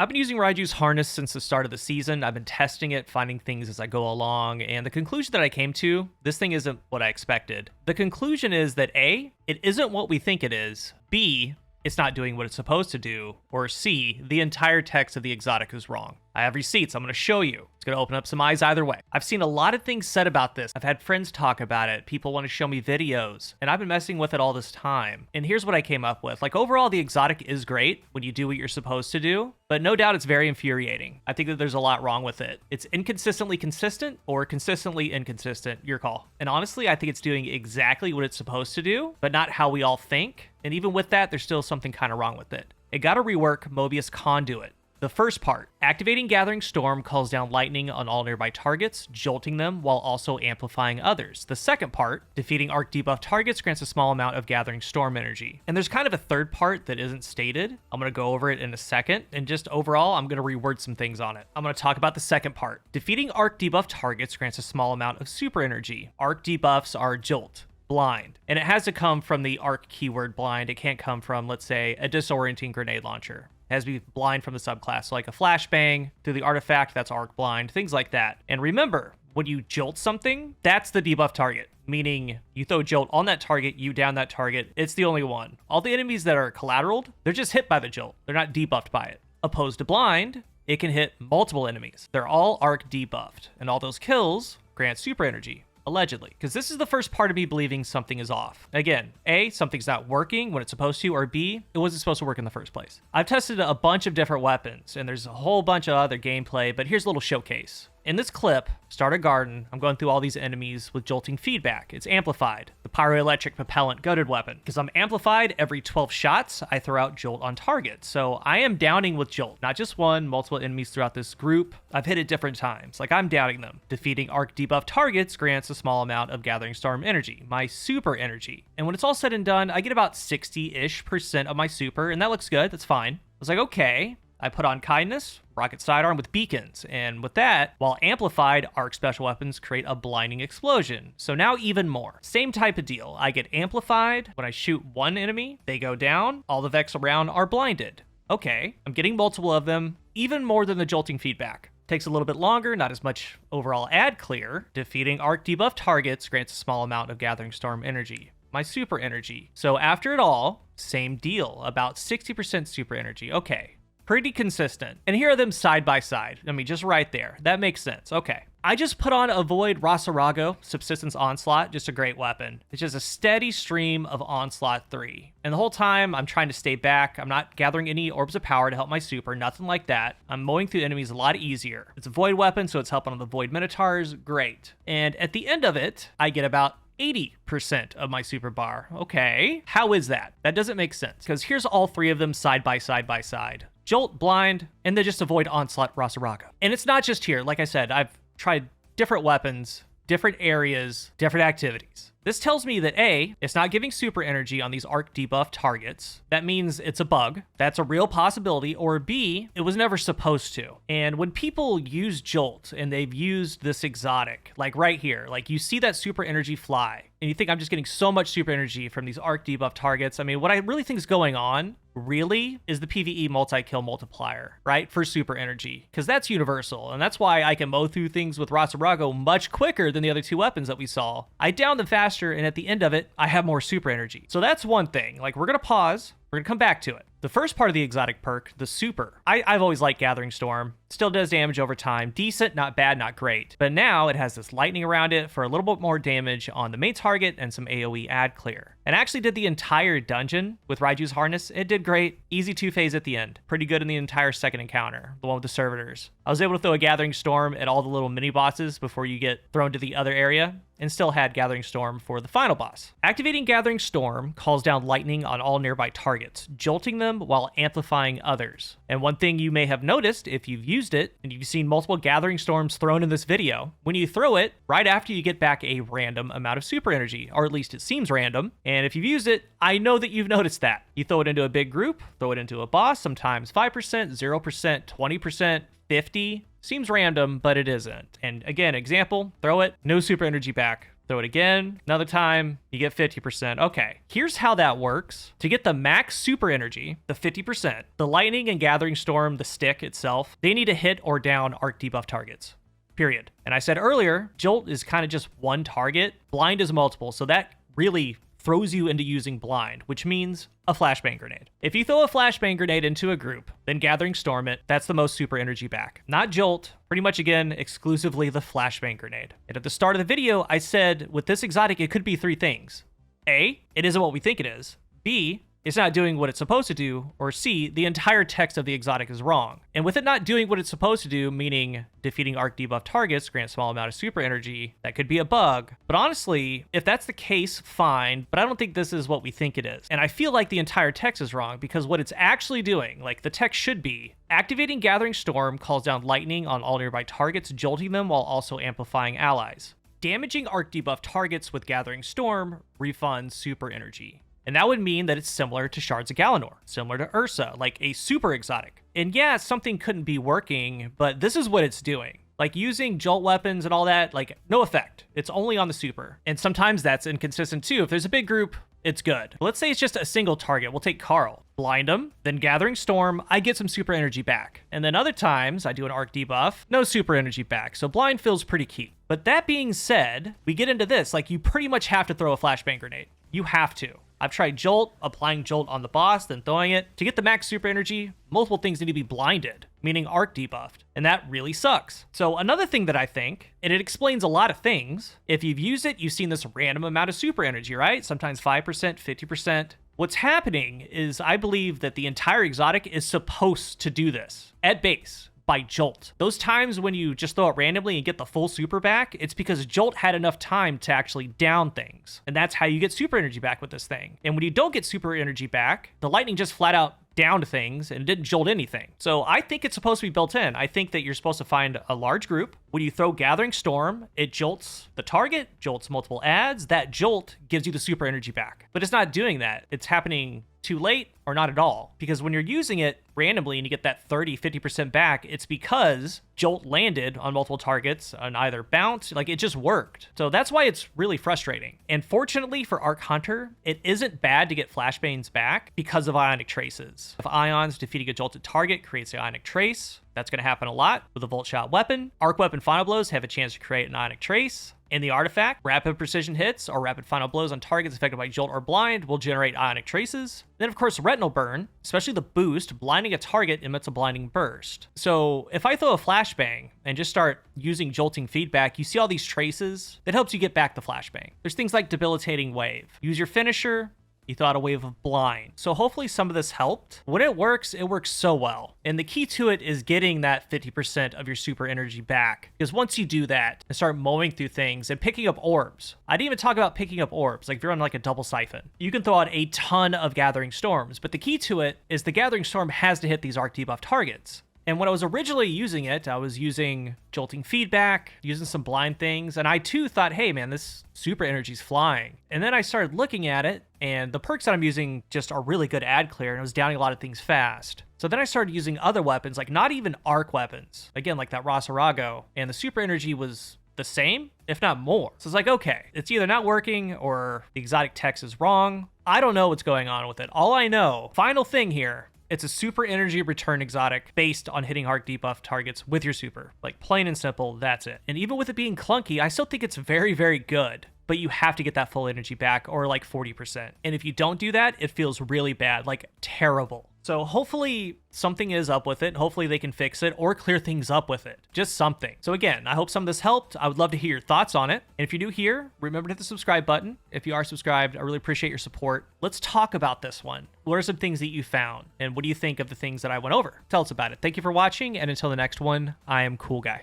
I've been using Raiju's harness since the start of the season. I've been testing it, finding things as I go along, and the conclusion that I came to, this thing isn't what I expected. The conclusion is that A, it isn't what we think it is. B, it's not doing what it's supposed to do. Or C, the entire text of the exotic is wrong. I have receipts. I'm going to show you. It's going to open up some eyes either way. I've seen a lot of things said about this. I've had friends talk about it. People want to show me videos, and I've been messing with it all this time. And here's what I came up with. Like, overall, the exotic is great when you do what you're supposed to do, but no doubt it's very infuriating. I think that there's a lot wrong with it. It's inconsistently consistent or consistently inconsistent, your call. And honestly, I think it's doing exactly what it's supposed to do, but not how we all think. And even with that, there's still something kind of wrong with it. It got to rework Mobius Conduit. The first part, activating Gathering Storm calls down lightning on all nearby targets, jolting them while also amplifying others. The second part, defeating arc debuff targets grants a small amount of Gathering Storm energy. And there's kind of a third part that isn't stated. I'm going to go over it in a second, and just overall, I'm going to reword some things on it. I'm going to talk about the second part. Defeating arc debuff targets grants a small amount of super energy. Arc debuffs are jolt, blind, and it has to come from the arc keyword blind. It can't come from, let's say, a disorienting grenade launcher. It has to be blind from the subclass, so like a flashbang through the artifact, that's arc blind, things like that. And remember, when you jolt something, that's the debuff target, meaning you throw jolt on that target, you down that target, it's the only one. All the enemies that are collateraled, they're just hit by the jolt. They're not debuffed by it. Opposed to blind, it can hit multiple enemies. They're all arc debuffed, and all those kills grant super energy. Allegedly, because this is the first part of me believing something is off. Again, A, something's not working when it's supposed to, or B, it wasn't supposed to work in the first place. I've tested a bunch of different weapons, and there's a whole bunch of other gameplay, but here's a little showcase. In this clip, Start a Garden, I'm going through all these enemies with jolting feedback. It's amplified, the pyroelectric propellant goaded weapon. Because I'm amplified, every 12 shots, I throw out jolt on target. So I am downing with jolt, not just one, multiple enemies throughout this group. I've hit it different times, like I'm downing them. Defeating arc debuff targets grants a small amount of Gathering Storm energy, my super energy. And when it's all said and done, I get about 60-ish% of my super, and that looks good, that's fine. I was like, okay. I put on Kindness, Rocket Sidearm with beacons, and with that, while amplified, arc special weapons create a blinding explosion. So now even more. Same type of deal. I get amplified. When I shoot one enemy, they go down. All the Vex around are blinded. Okay, I'm getting multiple of them, even more than the jolting feedback. Takes a little bit longer, not as much overall ad clear. Defeating arc debuff targets grants a small amount of Gathering Storm energy, my super energy. So after it all, same deal, about 60% super energy. Okay. Pretty consistent. And here are them side by side. I mean, just right there. That makes sense. Okay. I just put on Avoid Rasarago, Subsistence Onslaught, just a great weapon. It's just a steady stream of Onslaught 3. And the whole time, I'm trying to stay back. I'm not gathering any Orbs of Power to help my super, nothing like that. I'm mowing through enemies a lot easier. It's a Void weapon, so it's helping on the Void Minotaurs. Great. And at the end of it, I get about 80% of my super bar. Okay. How is that? That doesn't make sense, because here's all three of them side by side by side. Jolt, blind, and then just avoid Onslaught Rasaraga. And it's not just here. Like I said, I've tried different weapons, different areas, different activities. This tells me that A, it's not giving super energy on these arc debuff targets. That means it's a bug. That's a real possibility. Or B, it was never supposed to. And when people use Jolt and they've used this exotic, like right here, like you see that super energy fly, and you think I'm just getting so much super energy from these arc debuff targets. I mean, what I really think is going on really is the PvE multi-kill multiplier, right? For super energy, because that's universal. And that's why I can mow through things with Rasarago much quicker than the other two weapons that we saw. I down them faster, and at the end of it, I have more super energy. So that's one thing. Like, we're going to pause. We're going to come back to it. The first part of the exotic perk, the super. I've always liked Gathering Storm. Still does damage over time. Decent, not bad, not great. But now it has this lightning around it for a little bit more damage on the main target and some AoE ad clear. And actually did the entire dungeon with Raiju's harness. It did great. Easy 2-phase at the end. Pretty good in the entire second encounter, the one with the servitors. I was able to throw a Gathering Storm at all the little mini bosses before you get thrown to the other area, and still had Gathering Storm for the final boss. Activating Gathering Storm calls down lightning on all nearby targets, jolting them while amplifying others. And one thing you may have noticed if you've used it, and you've seen multiple Gathering Storms thrown in this video, when you throw it, right after you get back a random amount of super energy, or at least it seems random. And if you've used it, I know that you've noticed that. You throw it into a big group, throw it into a boss, sometimes 5%, 0%, 20%, 50%. Seems random, but it isn't. And again, example, throw it, no super energy back. Throw it again, another time, you get 50%. Okay, here's how that works. To get the max super energy, the 50%, the lightning and gathering storm, the stick itself, they need to hit or down arc debuff targets. Period. And I said earlier, Jolt is kind of just one target. Blind is multiple. So that really throws you into using blind, which means a flashbang grenade. If you throw a flashbang grenade into a group, then gathering storm it, that's the most super energy back. Not Jolt, pretty much again, exclusively the flashbang grenade. And at the start of the video, I said with this exotic, it could be three things. A, it isn't what we think it is. B, it's not doing what it's supposed to do, or C, the entire text of the exotic is wrong. And with it not doing what it's supposed to do, meaning defeating arc debuff targets, grant small amount of super energy, that could be a bug. But honestly, if that's the case, fine, but I don't think this is what we think it is. And I feel like the entire text is wrong because what it's actually doing, like the text should be, activating Gathering Storm calls down lightning on all nearby targets, jolting them while also amplifying allies. Damaging arc debuff targets with Gathering Storm refunds super energy. And that would mean that it's similar to Shards of Galanor, similar to Ursa, like a super exotic. And yeah, something couldn't be working, but this is what it's doing. Like using jolt weapons and all that, like no effect. It's only on the super. And sometimes that's inconsistent too. If there's a big group, it's good. But let's say it's just a single target. We'll take Carl, blind him, then Gathering Storm, I get some super energy back. And then other times I do an arc debuff, no super energy back. So blind feels pretty key. But that being said, we get into this, like you pretty much have to throw a flashbang grenade. You have to. I've tried Jolt, applying Jolt on the boss, then throwing it. To get the max super energy, multiple things need to be blinded, meaning arc debuffed, and that really sucks. So another thing that I think, and it explains a lot of things, if you've used it, you've seen this random amount of super energy, right? Sometimes 5%, 50%. What's happening is I believe that the entire exotic is supposed to do this at base. By Jolt. Those times when you just throw it randomly and get the full super back, it's because Jolt had enough time to actually down things. And that's how you get super energy back with this thing. And when you don't get super energy back, the lightning just flat out downed things and didn't jolt anything. So I think it's supposed to be built in. I think that you're supposed to find a large group. When you throw Gathering Storm, it jolts the target, jolts multiple adds. That jolt gives you the super energy back. But it's not doing that. It's happening too late or not at all. Because when you're using it randomly and you get that 30, 50% back, it's because Jolt landed on multiple targets on either bounce, like it just worked. So that's why it's really frustrating. And fortunately for Arc Hunter, it isn't bad to get flashbangs back because of Ionic Traces. If Ions defeating a jolted target creates the Ionic Trace, that's going to happen a lot with a Volt Shot weapon. Arc Weapon Final Blows have a chance to create an Ionic Trace. In the artifact, rapid precision hits or rapid final blows on targets affected by Jolt or Blind will generate Ionic Traces. Then, of course, Retinal Burn, especially the boost, blinding a target emits a blinding burst. So if I throw a flashbang and just start using jolting feedback, you see all these traces that helps you get back the flashbang. There's things like Debilitating Wave. Use your finisher. You thought a wave of blind. So hopefully some of this helped. When it works so well. And the key to it is getting that 50% of your super energy back. Because once you do that and start mowing through things and picking up orbs, I didn't even talk about picking up orbs. Like if you're on like a double siphon, you can throw out a ton of Gathering Storms. But the key to it is the Gathering Storm has to hit these arc debuff targets. And when I was originally using it, I was using jolting feedback, using some blind things, and I too thought, hey man, this super energy's flying. And then I started looking at it, and the perks that I'm using just are really good ad clear, and I was downing a lot of things fast. So then I started using other weapons, like not even arc weapons, again, like that Rosarago, and the super energy was the same, if not more. So it's like, okay, it's either not working or the exotic text is wrong. I don't know what's going on with it. All I know, final thing here, it's a super energy return exotic based on hitting arc debuff targets with your super. Like plain and simple, that's it. And even with it being clunky, I still think it's very, very good. But you have to get that full energy back or like 40%. And if you don't do that, it feels really bad, like terrible. So hopefully something is up with it. Hopefully they can fix it or clear things up with it. Just something. So again, I hope some of this helped. I would love to hear your thoughts on it. And if you're new here, remember to hit the subscribe button. If you are subscribed, I really appreciate your support. Let's talk about this one. What are some things that you found? And what do you think of the things that I went over? Tell us about it. Thank you for watching. And until the next one, I am CoolGuy.